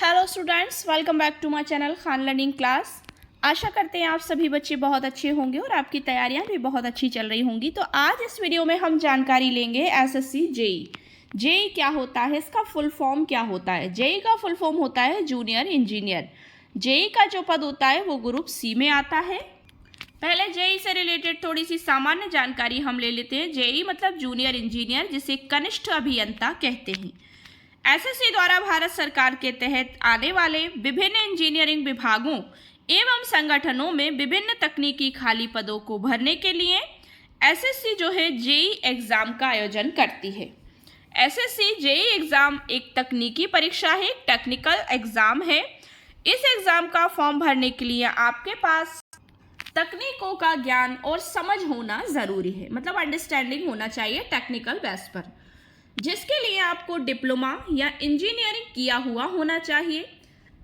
Hello students, welcome back to my channel Khan learning class. आशा करते हैं आप सभी बच्चे बहुत अच्छे होंगे और आपकी तैयारियां भी बहुत अच्छी चल रही होंगी। तो आज इस वीडियो में हम जानकारी लेंगे एसएससी जेई। जेई क्या होता है, इसका फुल फॉर्म क्या होता है। जेई का फुल फॉर्म होता है जूनियर इंजीनियर। जेई का जो पद होता है वो ग्रुप सी में आता है। पहले जेई से रिलेटेड थोड़ी सी सामान्य जानकारी हम ले लेते हैं। जेई मतलब जूनियर इंजीनियर, जिसे कनिष्ठ अभियंता कहते हैं। एसएससी द्वारा भारत सरकार के तहत आने वाले विभिन्न इंजीनियरिंग विभागों एवं संगठनों में विभिन्न तकनीकी खाली पदों को भरने के लिए एसएससी जो है जेई एग्जाम का आयोजन करती है। एसएससी जेई एग्जाम एक तकनीकी परीक्षा है, टेक्निकल एग्जाम है। इस एग्जाम का फॉर्म भरने के लिए आपके पास तकनीकों का ज्ञान और समझ होना ज़रूरी है, मतलब अंडरस्टैंडिंग होना चाहिए टेक्निकल बेस पर, जिसके लिए आपको डिप्लोमा या इंजीनियरिंग किया हुआ होना चाहिए।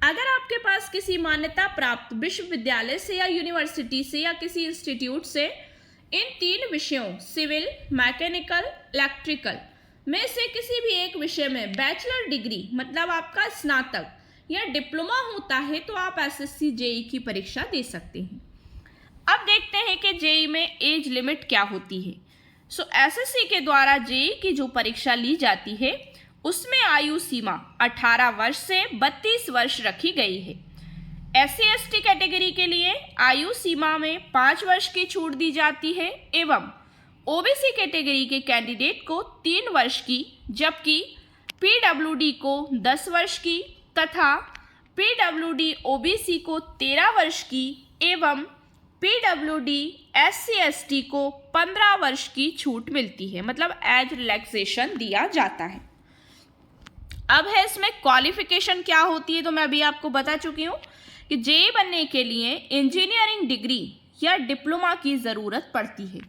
अगर आपके पास किसी मान्यता प्राप्त विश्वविद्यालय से या यूनिवर्सिटी से या किसी इंस्टीट्यूट से इन 3 विषयों सिविल, मैकेनिकल, इलेक्ट्रिकल में से किसी भी एक विषय में बैचलर डिग्री मतलब आपका स्नातक या डिप्लोमा होता है तो आप एसएससी जेई की परीक्षा दे सकते हैं। अब देखते हैं कि जेई में एज लिमिट क्या होती है। एसएससी के द्वारा जेई की जो परीक्षा ली जाती है उसमें आयु सीमा 18 वर्ष से 32 वर्ष रखी गई है। एससी एसटी कैटेगरी के लिए आयु सीमा में 5 वर्ष की छूट दी जाती है एवं ओबीसी कैटेगरी के कैंडिडेट को 3 वर्ष की, जबकि पीडब्ल्यूडी को 10 वर्ष की तथा पीडब्ल्यूडी ओबीसी को 13 वर्ष की एवं पीडब्ल्यूडी एससी एसटी को 15 वर्ष की छूट मिलती है, मतलब एज रिलैक्सेशन दिया जाता है। अब है इसमें क्वालिफिकेशन क्या होती है, तो मैं अभी आपको बता चुकी हूँ कि जेई बनने के लिए इंजीनियरिंग डिग्री या डिप्लोमा की ज़रूरत पड़ती है।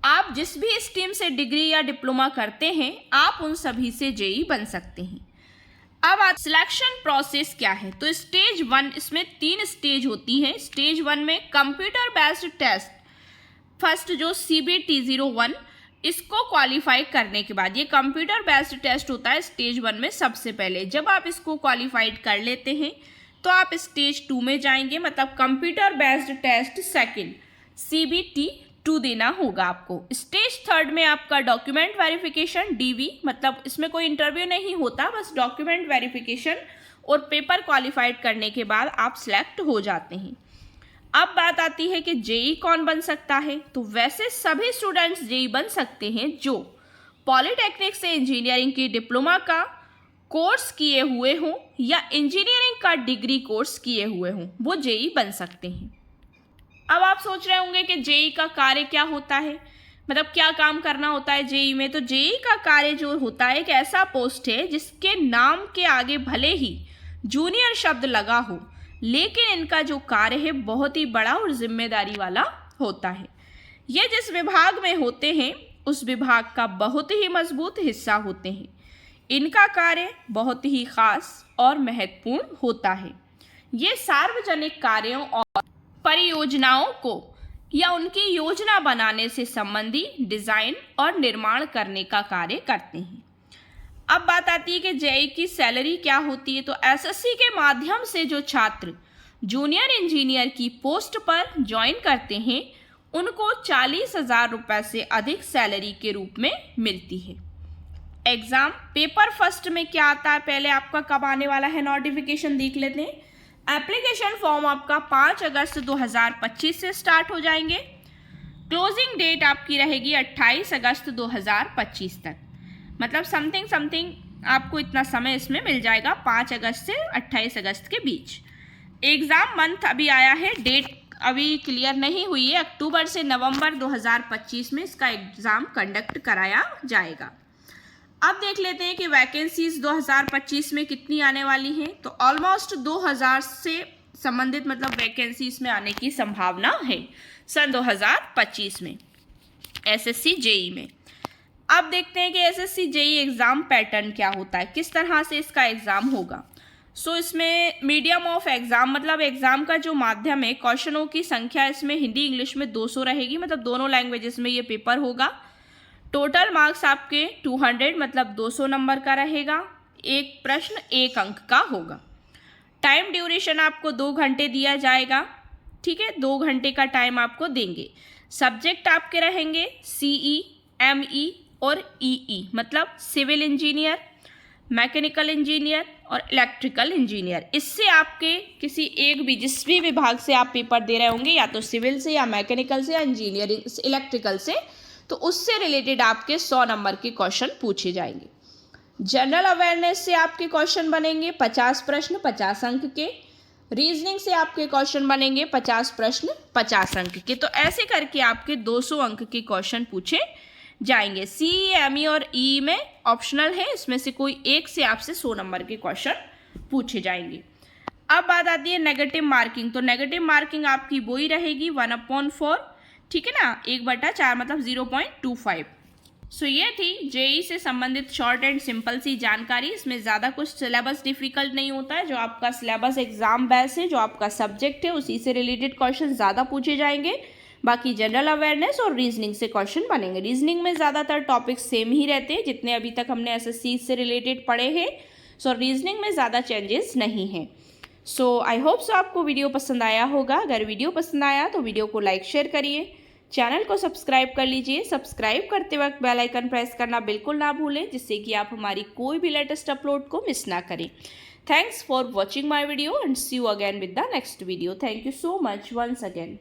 आप जिस भी स्ट्रीम से डिग्री या डिप्लोमा करते हैं आप उन सभी से जेई बन सकते हैं। अब आज सिलेक्शन प्रोसेस क्या है, तो स्टेज 1, इसमें 3 स्टेज होती हैं। स्टेज 1 में कंप्यूटर बेस्ड टेस्ट, फर्स्ट जो CBT01, इसको क्वालिफाई करने के बाद, ये कंप्यूटर बेस्ड टेस्ट होता है स्टेज 1 में सबसे पहले। जब आप इसको क्वालिफाइड कर लेते हैं तो आप स्टेज 2 में जाएंगे, मतलब computer based test second CBT2 देना होगा आपको। स्टेज 3 में आपका डॉक्यूमेंट वेरिफिकेशन DV, मतलब इसमें कोई इंटरव्यू नहीं होता, बस डॉक्यूमेंट वेरिफिकेशन और पेपर क्वालिफाइड करने के बाद आप सिलेक्ट हो जाते हैं। अब बात आती है कि जेई कौन बन सकता है, तो वैसे सभी स्टूडेंट्स जेई बन सकते हैं जो पॉलिटेक्निक से इंजीनियरिंग की डिप्लोमा का कोर्स किए हुए हों या इंजीनियरिंग का डिग्री कोर्स किए हुए हों, वो जेई बन सकते हैं। अब आप सोच रहे होंगे कि जेई का कार्य क्या होता है, मतलब क्या काम करना होता है जेई में। तो जेई का कार्य जो होता है एक ऐसा पोस्ट है जिसके नाम के आगे भले ही जूनियर शब्द लगा हो, लेकिन इनका जो कार्य है बहुत ही बड़ा और जिम्मेदारी वाला होता है। ये जिस विभाग में होते हैं उस विभाग का बहुत ही मजबूत हिस्सा होते हैं। इनका कार्य बहुत ही खास और महत्वपूर्ण होता है। ये सार्वजनिक कार्यों और परियोजनाओं को या उनकी योजना बनाने से संबंधी डिजाइन और निर्माण करने का कार्य करते हैं। अब बात आती है कि जेई की सैलरी क्या होती है, तो एसएससी के माध्यम से जो छात्र जूनियर इंजीनियर की पोस्ट पर ज्वाइन करते हैं उनको 40,000 रुपये से अधिक सैलरी के रूप में मिलती है। एग्जाम पेपर फर्स्ट में क्या आता है, पहले आपका कब आने वाला है नोटिफिकेशन देख लेते हैं। एप्लीकेशन फॉर्म आपका 5 अगस्त 2025 से स्टार्ट हो जाएंगे। क्लोजिंग डेट आपकी रहेगी 28 अगस्त 2025 तक, मतलब समथिंग आपको इतना समय इसमें मिल जाएगा, 5 अगस्त से 28 अगस्त के बीच। एग्ज़ाम मंथ अभी आया है, डेट अभी क्लियर नहीं हुई है। अक्टूबर से नवंबर 2025 में इसका एग्ज़ाम कंडक्ट कराया जाएगा। अब देख लेते हैं कि वैकेंसीज 2025 में कितनी आने वाली हैं, तो ऑलमोस्ट 2000 से संबंधित मतलब वैकेंसीज में आने की संभावना है सन 2025 में एसएससी जेई में। अब देखते हैं कि एसएससी जेई एग्ज़ाम पैटर्न क्या होता है, किस तरह से इसका एग्ज़ाम होगा। इसमें मीडियम ऑफ एग्ज़ाम, मतलब एग्ज़ाम का जो माध्यम है, क्वेश्चनों की संख्या इसमें हिंदी इंग्लिश में 200 रहेगी, मतलब दोनों लैंग्वेजेस में ये पेपर होगा। टोटल मार्क्स आपके 200 मतलब 200 नंबर का रहेगा। एक प्रश्न 1 अंक का होगा। टाइम ड्यूरेशन आपको 2 घंटे दिया जाएगा, ठीक है, 2 घंटे का टाइम आपको देंगे। सब्जेक्ट आपके रहेंगे CE, ME और EE, मतलब सिविल इंजीनियर, मैकेनिकल इंजीनियर और इलेक्ट्रिकल इंजीनियर। इससे आपके किसी एक भी, जिस भी विभाग से आप पेपर दे रहे होंगे, या तो सिविल से या मैकेनिकल से या इंजीनियरिंग इलेक्ट्रिकल से, तो उससे रिलेटेड आपके 100 नंबर के क्वेश्चन पूछे जाएंगे। जनरल अवेयरनेस से आपके क्वेश्चन बनेंगे 50 प्रश्न 50 अंक के। रीजनिंग से आपके क्वेश्चन बनेंगे 50 प्रश्न 50 अंक के। तो ऐसे करके आपके 200 अंक के क्वेश्चन पूछे जाएंगे। CE, ME और EE में ऑप्शनल है, इसमें से कोई एक से आपसे 100 नंबर के क्वेश्चन पूछे जाएंगे। अब बात आती है नेगेटिव मार्किंग। तो नेगेटिव मार्किंग आपकी वही रहेगी 1/4, ठीक है ना, 1/4 मतलब 0.25। सो ये थी जेई से संबंधित शॉर्ट एंड सिंपल सी जानकारी। इसमें ज़्यादा कुछ सिलेबस डिफिकल्ट नहीं होता है। जो आपका सिलेबस एग्जाम बेस है, जो आपका सब्जेक्ट है, उसी से रिलेटेड क्वेश्चन ज़्यादा पूछे जाएंगे। बाकी जनरल अवेयरनेस और रीजनिंग से क्वेश्चन बनेंगे। रीजनिंग में ज़्यादातर टॉपिक्स सेम ही रहते हैं जितने अभी तक हमने SSC से रिलेटेड पढ़े हैं। सो रीजनिंग में ज़्यादा चेंजेस नहीं हैं। सो आई होप सो आपको वीडियो पसंद आया होगा। अगर वीडियो पसंद आया तो वीडियो को लाइक शेयर करिए, चैनल को सब्सक्राइब कर लीजिए। सब्सक्राइब करते वक्त बेल आइकन प्रेस करना बिल्कुल ना भूलें, जिससे कि आप हमारी कोई भी लेटेस्ट अपलोड को मिस ना करें। Thanks for watching my video and see you again with the next video. Thank you so much once again.